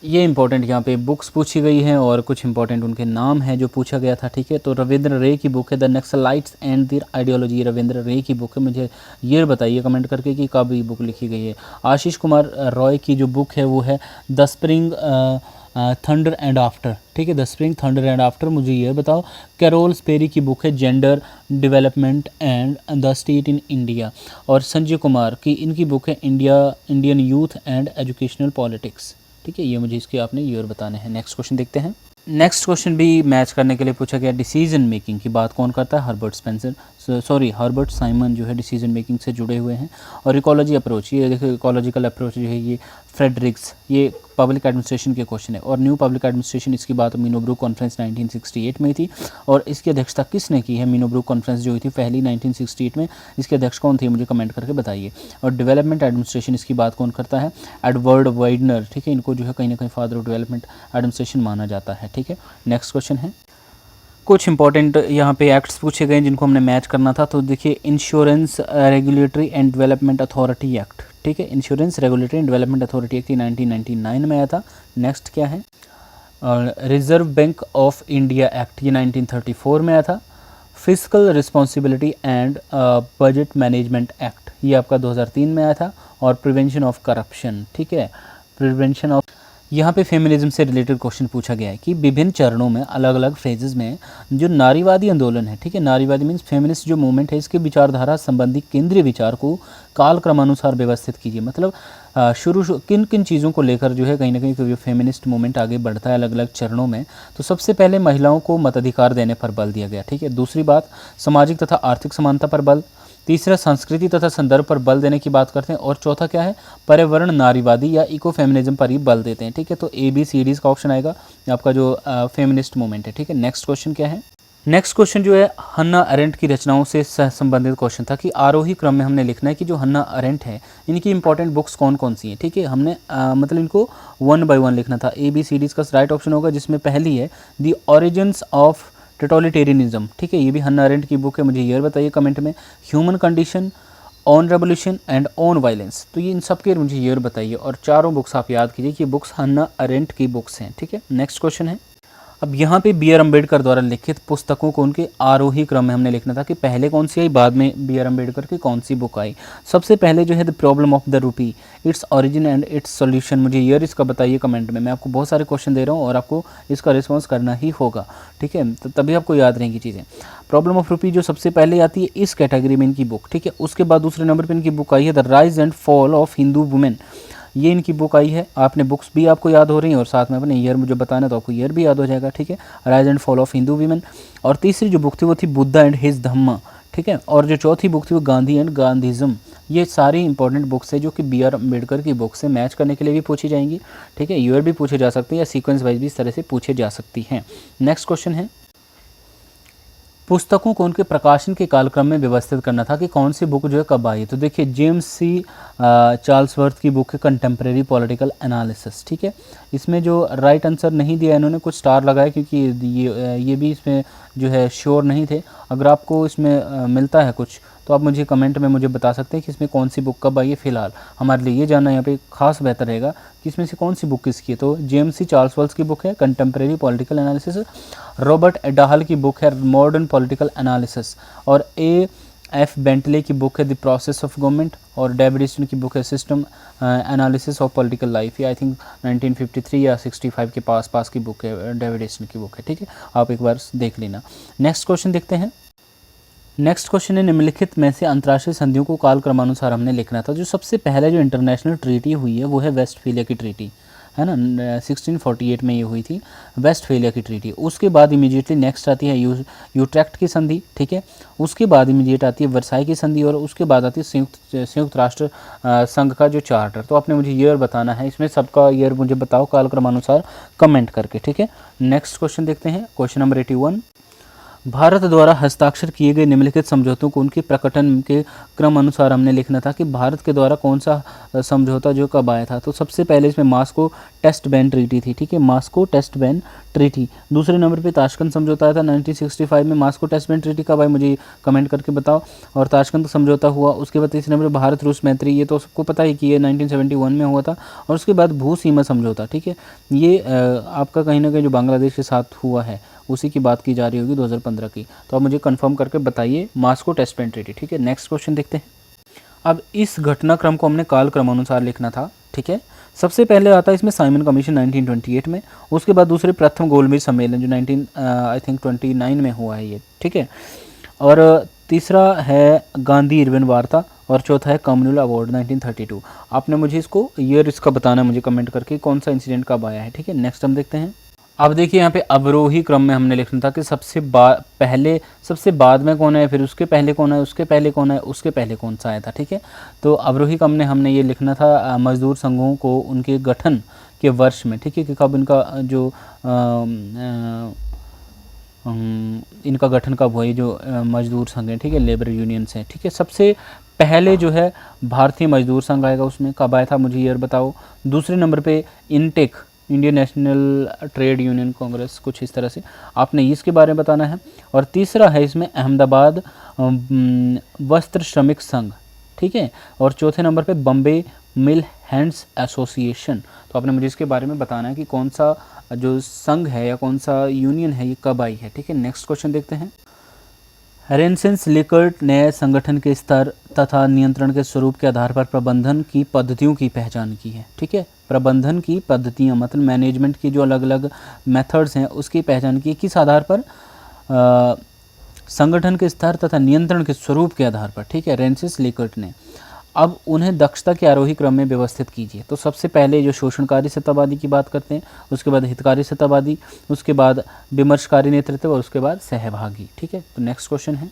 ये इंपॉर्टेंट यहाँ पे बुक्स पूछी गई हैं और कुछ इंपॉर्टेंट उनके नाम है जो पूछा गया था। ठीक है। तो रविंद्र रे की बुक है the Naxalites and there ideology, Ravindra रे की बुक है। मुझे ये बताइए कमेंट करके कि कब ये बुक लिखी गई है। आशीष कुमार रॉय की जो बुक है वो है the spring thunder and after. ठीक है, the spring thunder and after. मुझे ये बताओ, कैरोल स्पेरी की बुक है gender development and the state in India. और संजय कुमार की इनकी बुक है Indian youth and educational politics. ठीक है, ये मुझे इसके आपने ईयर बताने हैं। नेक्स्ट क्वेश्चन देखते हैं। नेक्स्ट क्वेश्चन भी मैच करने के लिए पूछा गया, डिसीजन मेकिंग की बात कौन करता है, हर्बर्ट साइमन जो है डिसीजन मेकिंग से जुड़े हुए हैं। और इकोलॉजी अप्रोच, ये देखो इकोलॉजिकल अप्रोच जो है ये फ्रेडरिक्स, ये पब्लिक एडमिनिस्ट्रेशन के क्वेश्चन है। और न्यू पब्लिक एडमिनिस्ट्रेशन, इसकी बात मीनोब्रूक कॉन्फ्रेंस 1968 में थी। और इसकी अध्यक्षता किसने की है, मीनोब्रूक कॉन्फ्रेंस जो हुई थी पहली 1968 में, इसके अध्यक्ष कौन थे, मुझे कमेंट करके बताइए। और डेवलपमेंट एडमिनिस्ट्रेशन, इसकी बात कौन करता है, एडवर्ड वाइडनर। ठीक है, इनको जो है कहीं ना कहीं फादर ऑफ डेवलपमेंट एडमिनिस्ट्रेशन माना जाता है। ठीक है। नेक्स्ट क्वेश्चन है, कुछ इंपॉर्टेंट यहाँ पे एक्ट्स पूछे गए जिनको हमने मैच करना था। तो देखिए, insurance regulatory and development authority act. ठीक है, insurance regulatory and development authority act 1999 में आया था। नेक्स्ट क्या है, reserve bank of India act, ये 1934 में आया था। Physical responsibility and budget management act, ये आपका 2003 में आया था। और प्रिवेंशन ऑफ करप्शन, ठीक है, प्रिवेंशन ऑफ, यहाँ पे फेमिनिज्म से रिलेटेड क्वेश्चन पूछा गया है कि विभिन्न चरणों में अलग अलग फेजेस में जो नारीवादी आंदोलन है, ठीक है, नारीवादी मीन्स फेमिनिस्ट जो मूवमेंट है, इसके विचारधारा संबंधी केंद्रीय विचार को काल क्रमानुसार व्यवस्थित कीजिए। मतलब किन किन चीज़ों को लेकर जो है कहीं ना कहीं जो फेमिनिस्ट मूवमेंट आगे बढ़ता है अलग अलग चरणों में। तो सबसे पहले महिलाओं को मताधिकार देने पर बल दिया गया। ठीक है। दूसरी बात, सामाजिक तथा आर्थिक समानता पर बल। तीसरा, संस्कृति तथा संदर्भ पर बल देने की बात करते हैं। और चौथा क्या है, पर्यावरण नारीवादी या इको फेमिनिज्म पर ही बल देते हैं। ठीक है। तो ABCD का ऑप्शन आएगा आपका जो फेमिनिस्ट मूवमेंट है। ठीक है। नेक्स्ट क्वेश्चन क्या है, नेक्स्ट क्वेश्चन जो है हन्ना अरेंट की रचनाओं से संबंधित क्वेश्चन था कि आरोही क्रम में हमने लिखना है कि जो हन्ना अरेंट है इनकी इंपॉर्टेंट बुक्स कौन कौन सी हैं। ठीक है, हमने मतलब इनको 1 by 1 लिखना था। ABCD का राइट ऑप्शन होगा, जिसमें पहली है द ओरिजिन्स ऑफ टोटलिटेरियनिज्म। ठीक है, ये भी हन्ना अरेंट की बुक है। मुझे ईयर बताइए कमेंट में। Human condition, on revolution and on violence, तो ये इन सब के मुझे ईयर बताइए। और चारों बुक्स आप याद कीजिए कि बुक्स हन्ना अरेंट की बुक्स हैं। ठीक है। नेक्स्ट क्वेश्चन है, अब यहाँ पे BR अम्बेडकर द्वारा लिखित पुस्तकों को उनके आरोही क्रम में हमने लिखना था कि पहले कौन सी आई, बाद में BR अम्बेडकर की कौन सी बुक आई। सबसे पहले जो है the problem of the rupee, its origin and it's solution. मुझे ईयर इसका बताइए कमेंट में। मैं आपको बहुत सारे क्वेश्चन दे रहा हूँ और आपको इसका रिस्पॉन्स करना ही होगा। ठीक है, तो तभी आपको याद रहेंगी चीज़ें। प्रॉब्लम ऑफ रूपी जो सबसे पहले आती है इस कैटेगरी में इनकी बुक। ठीक है। उसके बाद दूसरे नंबर पर इनकी बुक आई है the rise and fall of Hindu women, ये इनकी बुक आई है। आपने बुक्स भी आपको याद हो रही हैं और साथ में अपने ईयर मुझे बताना तो आपको ईयर भी याद हो जाएगा। ठीक है, rise and fall of Hindu women. और तीसरी जो बुक थी वो थी बुद्धा एंड हिज धम्मा। ठीक है। और जो चौथी बुक थी वो गांधी एंड गांधीज्म। ये सारी इंपॉर्टेंट बुक्स है जो कि BR अम्बेडकर की बुक से मैच करने के लिए भी पूछी जाएंगी। ठीक है, ईयर भी पूछे जा सकते हैं या सीक्वेंस वाइज भी इस तरह से पूछे जा सकती हैं। नेक्स्ट क्वेश्चन है, पुस्तकों को उनके प्रकाशन के कालक्रम में व्यवस्थित करना था कि कौन सी बुक जो है कब आई। तो देखिए, जेम्स C चार्ल्सवर्थ की बुक है कंटेम्प्रेरी पॉलिटिकल एनालिसिस। ठीक है, इसमें जो राइट आंसर नहीं दिया इन्होंने कुछ स्टार लगाया क्योंकि ये भी इसमें जो है श्योर नहीं थे। अगर आपको इसमें मिलता है कुछ तो आप मुझे कमेंट में मुझे बता सकते हैं कि इसमें कौन सी बुक कब आई है। फिलहाल हमारे लिए ये जानना यहाँ पे खास बेहतर रहेगा कि इसमें से कौन सी बुक किसकी है। तो जेम्स C चार्ल्सवर्थ की बुक है कंटेम्प्रेरी पॉलिटिकल एनालिसिस। रॉबर्ट एडाहल की बुक है मॉडर्न पॉलिटिकल एनालिसिस। और A.F. बेंटले की बुक है द प्रोसेस ऑफ गवर्नमेंट। और डेविड ईस्टन की बुक है system analysis of political life. ये आई थिंक 1953 या 65 के पास की बुक है, डेविड ईस्टन की बुक है। ठीक है, आप एक बार देख लेना। नेक्स्ट क्वेश्चन देखते हैं। नेक्स्ट क्वेश्चन है, निम्नलिखित में से अंतर्राष्ट्रीय संधियों को काल क्रमानुसार हमने लिखना था। जो सबसे पहले जो इंटरनेशनल ट्रीटी हुई है वो है वेस्टफेलिया की ट्रीटी, है ना, 1648 में ये हुई थी वेस्टफेलिया की ट्रीटी। उसके बाद इमीडिएटली नेक्स्ट आती है यूट्रेक्ट की संधि। ठीक है, उसके बाद इमीडिएट आती है वर्साई की संधि। और उसके बाद आती है संयुक्त राष्ट्र संघ का जो चार्टर। तो आपने मुझे ईयर बताना है, इसमें सबका ईयर मुझे बताओ काल क्रमानुसार कमेंट करके। ठीक है, नेक्स्ट क्वेश्चन देखते हैं, क्वेश्चन नंबर 81। भारत द्वारा हस्ताक्षर किए गए निम्नलिखित समझौतों को उनके प्रकटन के क्रम अनुसार हमने लिखना था कि भारत के द्वारा कौन सा समझौता जो कब आया था। तो सबसे पहले इसमें मास्को टेस्ट बैन ट्रीटी थी, ठीक है, मास्को टेस्ट बैन ट्रीटी। दूसरे नंबर पे ताशकंद समझौता आया था 1965 में। मास्को टेस्ट बैन ट्रीटी कब आई मुझे कमेंट करके बताओ। और ताशकंद समझौता हुआ। उसके बाद तीसरे नंबर पर भारत रूस मैत्री, ये तो सबको पता ही कि ये 1971 में हुआ था। और उसके बाद भू सीमा समझौता, ठीक है, ये आपका कहीं ना कहीं जो बांग्लादेश के साथ हुआ है उसी की बात की जा रही होगी 2015 की। तो आप मुझे कंफर्म करके बताइए मास्को टेस्ट बैन ट्रीटी, ठीक है। नेक्स्ट क्वेश्चन देखते हैं। अब इस घटनाक्रम को हमने काल क्रमानुसार लिखना था, ठीक है। सबसे पहले आता है इसमें साइमन कमीशन 1928 में। उसके बाद दूसरे प्रथम गोलमेज सम्मेलन जो 1929 में हुआ है ये, ठीक है। और तीसरा है गांधी इरविन वार्ता और चौथा है कम्युनल अवार्ड 1932। आपने मुझे इसको ईयर इसका बताना है मुझे कमेंट करके कौन सा इंसिडेंट कब आया है, ठीक है। नेक्स्ट हम देखते हैं। अब देखिए यहाँ पे अवरोही क्रम में हमने लिखना था कि पहले सबसे बाद में कौन है, फिर उसके पहले कौन है, उसके पहले कौन है, उसके पहले कौन सा आया था, ठीक है। तो अवरोही क्रम में हमने ये लिखना था मजदूर संघों को उनके गठन के वर्ष में, ठीक है, कि कब इनका जो इनका गठन कब हुआ, ये जो मजदूर संघ है, ठीक है, लेबर यूनियंस है, ठीक है। सबसे पहले जो है भारतीय मजदूर संघ आएगा, उसमें कब आया था मुझे ईयर बताओ। दूसरे नंबर पे intake, Indian national trade union Congress, कुछ इस तरह से आपने इसके बारे में बताना है। और तीसरा है इसमें अहमदाबाद वस्त्र श्रमिक संघ, ठीक है। और चौथे नंबर पे बम्बे मिल हैंड्स एसोसिएशन। तो आपने मुझे इसके बारे में बताना है कि कौन सा जो संघ है या कौन सा यूनियन है ये कब आई है, ठीक है। नेक्स्ट क्वेश्चन देखते हैं। रेनेसेंस लिकर्ट ने संगठन के स्तर तथा नियंत्रण के स्वरूप के आधार पर प्रबंधन की पद्धतियों की पहचान की है, ठीक है। प्रबंधन की पद्धतियाँ मतलब मैनेजमेंट की जो अलग अलग मेथड्स हैं उसकी पहचान की, किस आधार पर, संगठन के स्तर तथा नियंत्रण के स्वरूप के आधार पर, ठीक है, रेनेसेंस लिकर्ट ने। अब उन्हें दक्षता के आरोही क्रम में व्यवस्थित कीजिए। तो सबसे पहले जो शोषणकारी सत्तावादी की बात करते हैं, उसके बाद हितकारी सत्तावादी, उसके बाद विमर्शकारी नेतृत्व और उसके बाद सहभागी, ठीक है। तो नेक्स्ट क्वेश्चन है,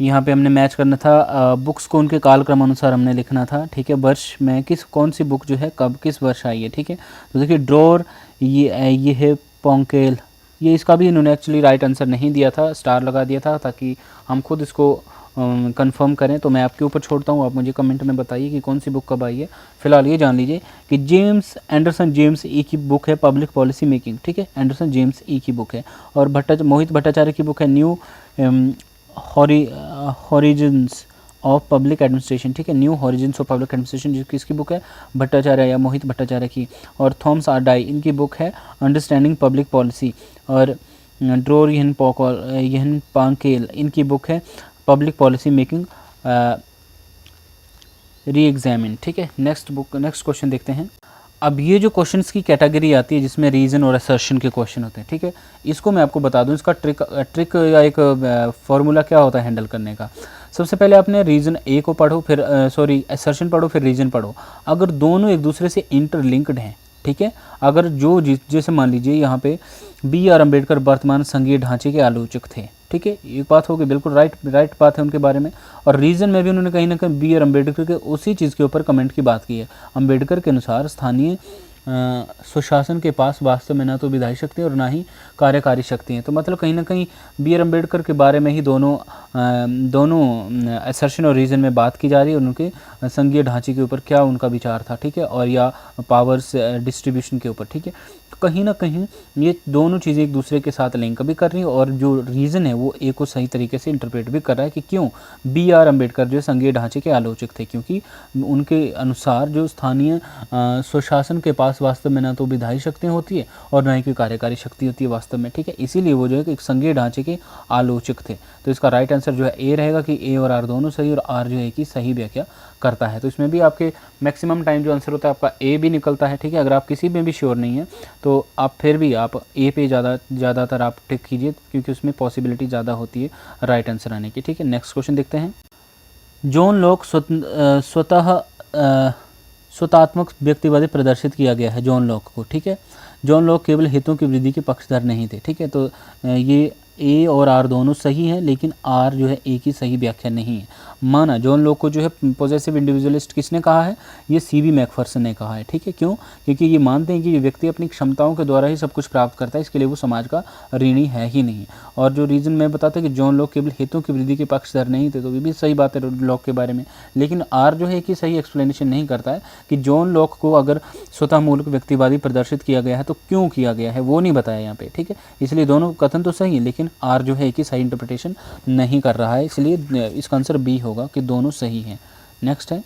यहाँ पे हमने मैच करना था बुक्स को उनके काल क्रमानुसार हमने लिखना था, ठीक है। वर्ष में कौन सी बुक जो है कब किस वर्ष आई है, ठीक है। तो देखिए ड्रॉर ये है पोंकेल, ये इसका भी इन्होंने एक्चुअली राइट आंसर नहीं दिया था, स्टार लगा दिया था ताकि हम खुद इसको कंफर्म करें। तो मैं आपके ऊपर छोड़ता हूँ, आप मुझे कमेंट में बताइए कि कौन सी बुक कब आई है। फिलहाल ये जान लीजिए कि एंडरसन जेम्स ई की बुक है पब्लिक पॉलिसी मेकिंग, ठीक है, एंडरसन जेम्स ई की बुक है। और मोहित भट्टाचार्य की बुक है new horizons of public administration, ठीक है, new horizons of public administration, जो किसकी बुक है, भट्टाचार्य या मोहित भट्टाचार्य की। और थॉमस आर डाई इनकी बुक है अंडरस्टैंडिंग पब्लिक पॉलिसी। और ड्रोर यहन पांकेल इनकी बुक है पब्लिक पॉलिसी मेकिंग री एग्जामिन, ठीक है। नेक्स्ट क्वेश्चन देखते हैं। अब ये जो क्वेश्चंस की कैटेगरी आती है जिसमें रीजन और असर्शन के क्वेश्चन होते हैं, ठीक है, इसको मैं आपको बता दूं इसका ट्रिक या एक फॉर्मूला क्या होता है हैंडल करने का। सबसे पहले आपने रीजन ए को पढ़ो, फिर असर्शन पढ़ो, फिर रीजन पढ़ो। अगर दोनों एक दूसरे से इंटरलिंक्ड हैं, ठीक है, अगर जैसे मान लीजिए यहाँ पे बी आर अम्बेडकर वर्तमान संघीय ढांचे के आलोचक थे, ठीक है, एक बात होगी, बिल्कुल राइट बात है उनके बारे में। और रीजन में भी उन्होंने कहीं ना कहीं बी आर अम्बेडकर के उसी चीज़ के ऊपर कमेंट की बात की है। अम्बेडकर के अनुसार स्थानीय सुशासन के पास वास्तव में ना तो विधायी शक्ति और ना ही कार्यकारी शक्ति है। तो मतलब कहीं ना कहीं बी आर अम्बेडकर के बारे में ही दोनों असर्शन और रीजन में बात की जा रही है, और उनके संघीय ढांचे के ऊपर क्या उनका विचार था, ठीक है, और या पावर्स डिस्ट्रीब्यूशन के ऊपर, ठीक है। तो कहीं ना कहीं ये दोनों चीज़ें एक दूसरे के साथ लिंक भी कर रही हैं, और जो रीज़न है वो एक को सही तरीके से इंटरप्रेट भी कर रहा है कि क्यों बी आर अम्बेडकर जो संघीय ढांचे के आलोचक थे, क्योंकि उनके अनुसार जो स्थानीय स्वशासन के पास वास्तव में ना तो विधायी शक्तियाँ होती है और ना ही कोई कार्यकारी शक्ति होती है वास्तव में, ठीक है। इसीलिए वो जो है एक संघीय ढांचे के आलोचक थे। तो इसका राइट आंसर जो है ए रहेगा कि ए और आर दोनों सही, और आर जो है कि सही व्याख्या करता है। तो इसमें भी आपके मैक्सिमम टाइम जो आंसर होता है आपका ए भी निकलता है, ठीक है। अगर आप किसी में भी श्योर नहीं है तो आप फिर भी आप ए पे ज़्यादातर आप टिक कीजिए, क्योंकि उसमें पॉसिबिलिटी ज़्यादा होती है राइट आंसर आने की, ठीक है। नेक्स्ट क्वेश्चन देखते हैं। जॉन लॉक स्वतात्मक व्यक्तिवादी प्रदर्शित किया गया है जॉन लॉक को, ठीक है। जॉन लॉक केवल हितों की वृद्धि के पक्षधर नहीं थे, ठीक है। तो ये ए और आर दोनों सही हैं, लेकिन आर जो है ए की सही व्याख्या नहीं है। माना जॉन लॉक को जो है पॉजेसिव इंडिविजुअलिस्ट किसने कहा है? ये सीबी मैकफर्सन ने कहा है। ठीक है, क्यों? क्योंकि ये मानते हैं कि ये व्यक्ति अपनी क्षमताओं के द्वारा ही सब कुछ प्राप्त करता है, इसके लिए वो समाज का ऋणी है ही नहीं। और जो रीज़न मैं बताता कि जॉन लॉक केवल हितों की वृद्धि के पक्षधर नहीं थे, तो ये भी सही बात है लॉक के बारे में। लेकिन आर जो है कि सही एक्सप्लेनेशन नहीं करता है कि जॉन लॉक को अगर स्वतः मूलक व्यक्तिवादी प्रदर्शित किया गया है तो क्यों किया गया है, वो नहीं बताया यहाँ पे। ठीक है, इसलिए दोनों कथन तो सही है, लेकिन आर जो है कि सही इंटरप्रिटेशन नहीं कर रहा है, इसलिए इसका आंसर बी होगा कि दोनों सही हैं। नेक्स्ट है,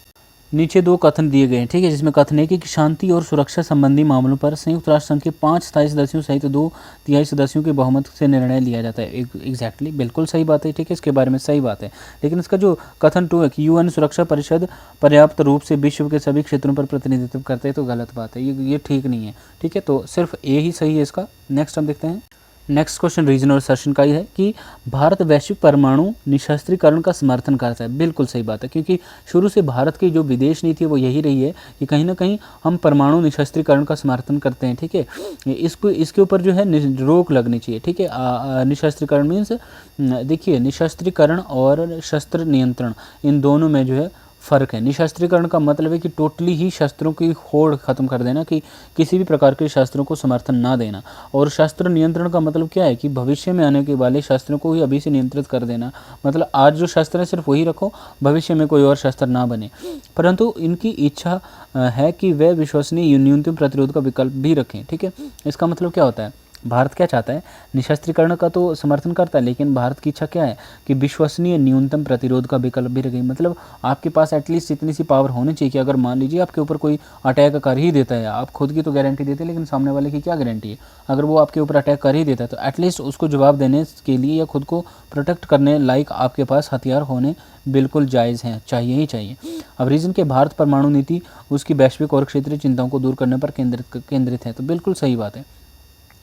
नीचे दो कथन दिए गए हैं। ठीक है, जिसमें कथन है कि शांति और सुरक्षा संबंधी मामलों पर संयुक्त राष्ट्र संघ के 5 स्थायी सदस्यों सहित 2/3 सदस्यों के बहुमत से निर्णय लिया जाता है। एग्जैक्टली बिल्कुल सही बात है। ठीक है, इसके बारे में सही बात है, लेकिन इसका जो कथन 2 है कि यूएन सुरक्षा परिषद पर्याप्त रूप से विश्व के सभी क्षेत्रों पर प्रतिनिधित्व करते हैं, तो गलत बात है, ये ठीक नहीं है। ठीक है, तो सिर्फ ए ही सही है इसका। नेक्स्ट हम देखते हैं, नेक्स्ट क्वेश्चन रीजन और सेशन का ही है कि भारत वैश्विक परमाणु निशस्त्रीकरण का समर्थन करता है। बिल्कुल सही बात है, क्योंकि शुरू से भारत की जो विदेश नीति है वो यही रही है कि कहीं ना कहीं हम परमाणु निशस्त्रीकरण का समर्थन करते हैं। ठीक है, इसके ऊपर जो है रोक लगनी चाहिए। ठीक है, निशस्त्रीकरण मीन्स देखिए, निशस्त्रीकरण और शस्त्र नियंत्रण इन दोनों में जो है फ़र्क है। निशस्त्रीकरण का मतलब है कि टोटली ही शस्त्रों की होड़ ख़त्म कर देना, कि किसी भी प्रकार के शस्त्रों को समर्थन ना देना। और शस्त्र नियंत्रण का मतलब क्या है कि भविष्य में आने के वाले शस्त्रों को ही अभी से नियंत्रित कर देना। मतलब आज जो शस्त्र है सिर्फ वही रखो, भविष्य में कोई और शस्त्र ना बने। परंतु इनकी इच्छा है कि वे विश्वसनीय न्यूनतम प्रतिरोध का विकल्प भी रखें। ठीक है, इसका मतलब क्या होता है? भारत क्या चाहता है? निशस्त्रीकरण का तो समर्थन करता है, लेकिन भारत की इच्छा क्या है कि विश्वसनीय न्यूनतम प्रतिरोध का विकल्प भी रखे। मतलब आपके पास एटलीस्ट इतनी सी पावर होनी चाहिए कि अगर मान लीजिए आपके ऊपर कोई अटैक कर ही देता है, आप खुद की तो गारंटी देते हैं, लेकिन सामने वाले की क्या गारंटी है? अगर वो आपके ऊपर अटैक कर ही देता है तो एटलीस्ट उसको जवाब देने के लिए या खुद को प्रोटेक्ट करने लायक आपके पास हथियार होने बिल्कुल जायज़ हैं, चाहिए ही चाहिए। अब रीज़न के भारत परमाणु नीति उसकी वैश्विक और क्षेत्रीय चिंताओं को दूर करने पर केंद्रित है, तो बिल्कुल सही बात है।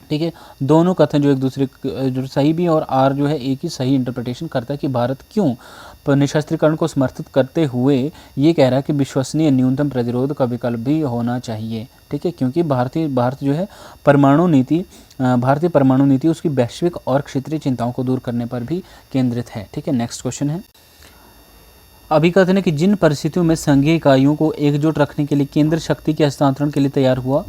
ठीक है, दोनों कथन जो एक दूसरे जो सही भी है, और आर जो है एक ही सही इंटरप्रिटेशन करता है कि भारत क्यों निशस्त्रीकरण को समर्थित करते हुए ये कह रहा है कि विश्वसनीय न्यूनतम प्रतिरोध का विकल्प भी होना चाहिए। ठीक है, क्योंकि भारत जो है भारतीय परमाणु नीति उसकी वैश्विक और क्षेत्रीय चिंताओं को दूर करने पर भी केंद्रित है। ठीक है, नेक्स्ट क्वेश्चन है, अभिकथन है कि जिन परिस्थितियों में संघीय इकाइयों को एकजुट रखने के लिए केंद्र शक्ति के हस्तांतरण के लिए तैयार हुआ,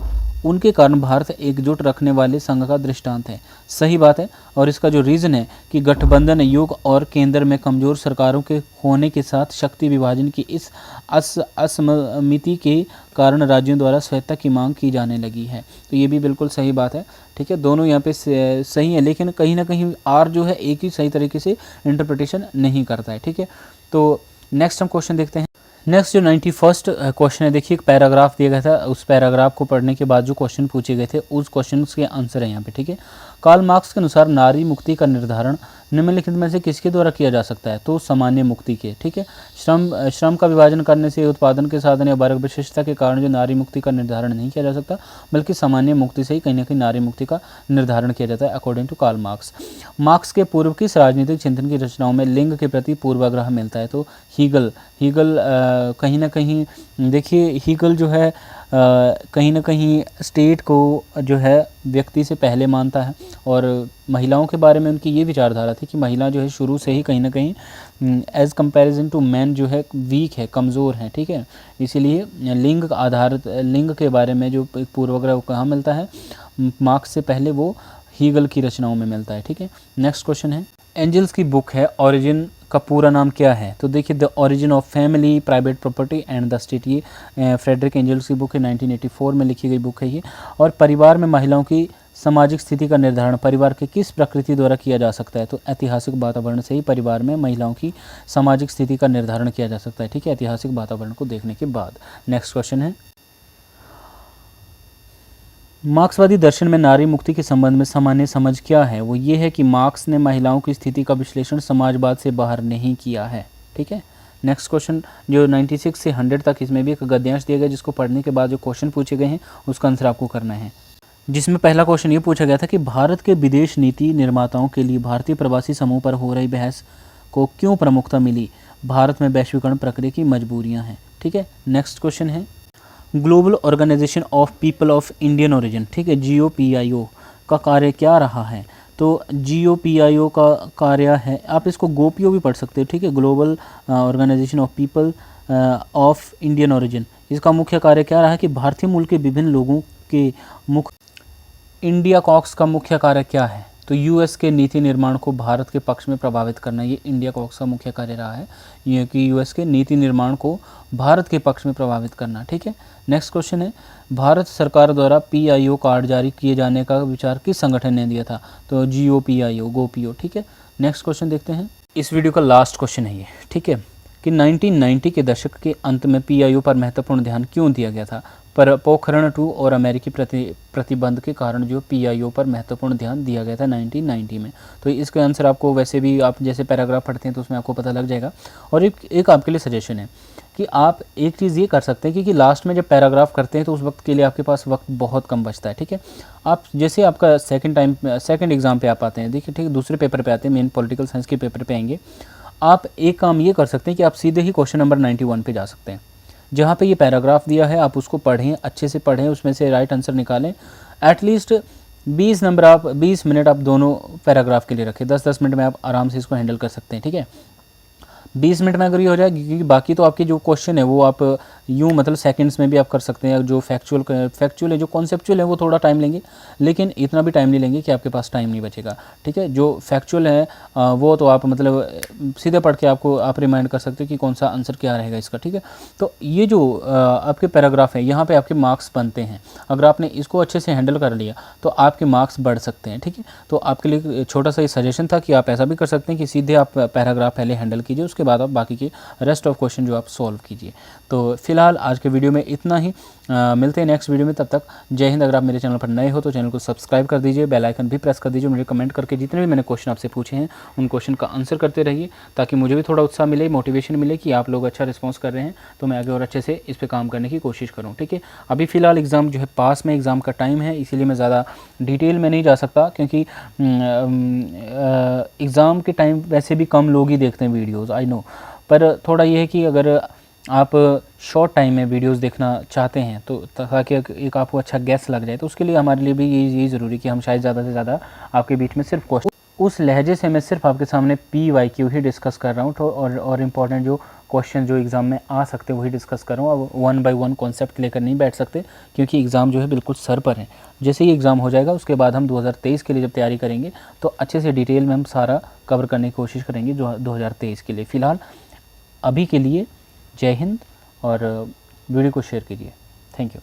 उनके कारण भारत एकजुट रखने वाले संघ का दृष्टांत है। सही बात है, और इसका जो रीज़न है कि गठबंधन युग और केंद्र में कमज़ोर सरकारों के होने के साथ शक्ति विभाजन की इस असममिति के कारण राज्यों द्वारा स्वायत्तता की मांग की जाने लगी है। तो ये भी बिल्कुल सही बात है। ठीक है, दोनों यहाँ पे सही है, लेकिन कहीं ना कहीं आर जो है एक ही सही तरीके से इंटरप्रिटेशन नहीं करता है। ठीक है, तो नेक्स्ट हम क्वेश्चन देखते हैं। नेक्स्ट जो 91st क्वेश्चन है, देखिए एक पैराग्राफ दिया गया था, उस पैराग्राफ को पढ़ने के बाद जो क्वेश्चन पूछे गए थे उस क्वेश्चन के आंसर है यहाँ पे। ठीक है, कार्ल मार्क्स के अनुसार नारी मुक्ति का निर्धारण निम्नलिखित में से किसके द्वारा किया जा सकता है? तो सामान्य मुक्ति के। ठीक है, श्रम का विभाजन करने से, उत्पादन के साधन या वर्ग विशिष्टता के कारण जो नारी मुक्ति का निर्धारण नहीं किया जा सकता, बल्कि सामान्य मुक्ति से ही कहीं ना कहीं नारी मुक्ति का निर्धारण किया जाता है, according to Karl Marx. Marx के पूर्व की राजनीतिक चिंतन की रचनाओं में लिंग के प्रति पूर्वाग्रह मिलता है। तो हीगल कहीं ना कहीं देखिए, हीगल जो है कहीं ना कहीं स्टेट को जो है व्यक्ति से पहले मानता है, और महिलाओं के बारे में उनकी ये विचारधारा थी कि महिला जो है शुरू से ही कहीं ना कहीं एज़ कंपैरिजन टू मैन जो है वीक है, कमज़ोर है। ठीक है, इसीलिए लिंग आधारित लिंग के बारे में जो पूर्वाग्रह कहाँ मिलता है? मार्क्स से पहले वो हीगल की रचनाओं में मिलता है। ठीक है, नेक्स्ट क्वेश्चन है, एंजल्स की बुक है, ओरिजिन का पूरा नाम क्या है? तो देखिए, the origin of family, private property and the state, ये फ्रेडरिक एंजल्स की बुक है, 1984 में लिखी गई बुक है ये। और परिवार में महिलाओं की सामाजिक स्थिति का निर्धारण परिवार के किस प्रकृति द्वारा किया जा सकता है? तो ऐतिहासिक वातावरण से ही परिवार में महिलाओं की सामाजिक स्थिति का निर्धारण किया जा सकता है। ठीक है, ऐतिहासिक वातावरण को देखने के बाद। नेक्स्ट क्वेश्चन है, मार्क्सवादी दर्शन में नारी मुक्ति के संबंध में सामान्य समझ क्या है? वो ये है कि मार्क्स ने महिलाओं की स्थिति का विश्लेषण समाजवाद से बाहर नहीं किया है। ठीक है, नेक्स्ट क्वेश्चन जो 96 से 100 तक, इसमें भी एक गद्यांश दिया गया, जिसको पढ़ने के बाद जो क्वेश्चन पूछे गए हैं उसका आंसर आपको करना है। जिसमें पहला क्वेश्चन ये पूछा गया था कि भारत के विदेश नीति निर्माताओं के लिए भारतीय प्रवासी समूह पर हो रही बहस को क्यों प्रमुखता मिली? भारत में वैश्वीकरण प्रक्रिया की मजबूरियाँ हैं। ठीक है, नेक्स्ट क्वेश्चन है, global organisation of people of Indian origin, ठीक है, GOPIO का कार्य क्या रहा है? तो GOPIO का कार्य है, आप इसको गोपीओ भी पढ़ सकते हो, ठीक है, global organisation of people of Indian origin. इसका मुख्य कार्य क्या रहा है कि भारतीय मूल के विभिन्न लोगों के इंडिया कॉक्स का मुख्य कार्य क्या है, तो यूएस के नीति निर्माण को भारत के पक्ष में प्रभावित करना, ये इंडिया कॉक्स का मुख्य कार्य रहा है, ये कि यूएस के नीति निर्माण को भारत के पक्ष में प्रभावित करना, ठीक है। नेक्स्ट क्वेश्चन है, भारत सरकार द्वारा PIO कार्ड जारी किए जाने का विचार किस संगठन ने दिया था, तो GOPIO, गोपीओ, ठीक है। नेक्स्ट क्वेश्चन देखते हैं, इस वीडियो का लास्ट क्वेश्चन है ये, ठीक है, कि 1990 के दशक के अंत में PIO पर महत्वपूर्ण ध्यान क्यों दिया गया था, पर पोखरण 2 और अमेरिकी प्रतिबंध के कारण जो PIO पर महत्वपूर्ण ध्यान दिया गया था 1990 में। तो इसका आंसर आपको वैसे भी आप जैसे पैराग्राफ पढ़ते हैं तो उसमें आपको पता लग जाएगा। और एक आपके लिए सजेशन है कि आप एक चीज़ ये कर सकते हैं क्योंकि लास्ट में जब पैराग्राफ करते हैं तो उस वक्त के लिए आपके पास वक्त बहुत कम बचता है, ठीक है। आप जैसे आपका सेकंड एग्ज़ाम पे आप आते हैं, देखिए, ठीक है, दूसरे पेपर पे आते हैं, मेन पॉलिटिकल साइंस के पेपर पे आएंगे, आप एक काम ये कर सकते हैं कि आप सीधे ही क्वेश्चन नंबर 91 पे जा सकते हैं, जहाँ पे ये पैराग्राफ दिया है, आप उसको पढ़ें, अच्छे से पढ़ें, उसमें से राइट आंसर निकालें। एटलीस्ट 20 मिनट आप दोनों पैराग्राफ के लिए रखें, 10-10 मिनट में आप आराम से इसको हैंडल कर सकते हैं, ठीक है। 20 मिनट में अगर ये हो जाएगी, क्योंकि बाकी तो आपके जो क्वेश्चन है वो आप यूँ मतलब सेकंड्स में भी आप कर सकते हैं, जो फैक्चुअल है, जो कॉन्सेप्चुअल है वो थोड़ा टाइम लेंगे, लेकिन इतना भी टाइम नहीं लेंगे कि आपके पास टाइम नहीं बचेगा, ठीक है। जो फैक्चुअल है वो तो आप मतलब सीधे पढ़ के आप रिमाइंड कर सकते हो कि कौन सा आंसर क्या रहेगा इसका, ठीक है। तो ये जो आपके पैराग्राफ है यहाँ पर आपके मार्क्स बनते हैं, अगर आपने इसको अच्छे से हैंडल कर लिया तो आपके मार्क्स बढ़ सकते हैं, ठीक है। तो आपके लिए छोटा सा ये सजेशन था कि आप ऐसा भी कर सकते हैं कि सीधे आप पैराग्राफ पहले हैंडल कीजिए, उसके बाद आप बाकी के रेस्ट ऑफ क्वेश्चन जो आप सॉल्व कीजिए। तो फिलहाल आज के वीडियो में इतना ही, मिलते हैं नेक्स्ट वीडियो में, तब तक जय हिंद। अगर आप मेरे चैनल पर नए हो तो चैनल को सब्सक्राइब कर दीजिए, बेल आइकन भी प्रेस कर दीजिए, मुझे कमेंट करके जितने भी मैंने क्वेश्चन आपसे पूछे हैं उन क्वेश्चन का आंसर करते रहिए, ताकि मुझे भी थोड़ा उत्साह मिले, मोटिवेशन मिले कि आप लोग अच्छा रिस्पॉन्स कर रहे हैं, तो मैं आगे और अच्छे से इस पर काम करने की कोशिश करूँ, ठीक है। अभी फ़िलहाल एग्ज़ाम जो है पास में एग्ज़ाम का टाइम है, इसीलिए मैं ज़्यादा डिटेल में नहीं जा सकता, क्योंकि एग्ज़ाम के टाइम वैसे भी कम लोग ही देखते हैं वीडियोज़, आई नो, पर थोड़ा ये है कि अगर आप शॉर्ट टाइम में वीडियोस देखना चाहते हैं तो ताकि एक आपको अच्छा गैस लग जाए, तो उसके लिए हमारे लिए भी यही ज़रूरी कि हम शायद ज़्यादा से ज़्यादा आपके बीच में सिर्फ क्वेश्चन, उस लहजे से मैं सिर्फ आपके सामने PYQ ही डिस्कस कर रहा हूँ, तो और इम्पॉर्टेंट जो क्वेश्चन जो एग्ज़ाम में आ सकते हैं वही डिस्कस कर रहा हूँ। अब 1 by 1 कॉन्सेप्ट लेकर नहीं बैठ सकते, क्योंकि एग्ज़ाम जो है बिल्कुल सर पर है। जैसे ही एग्ज़ाम हो जाएगा उसके बाद हम 2023 के लिए जब तैयारी करेंगे तो अच्छे से डिटेल में हम सारा कवर करने की कोशिश करेंगे जो 2023 के लिए। फ़िलहाल अभी के लिए जय हिंद, और वीडियो को शेयर कीजिए। Thank you.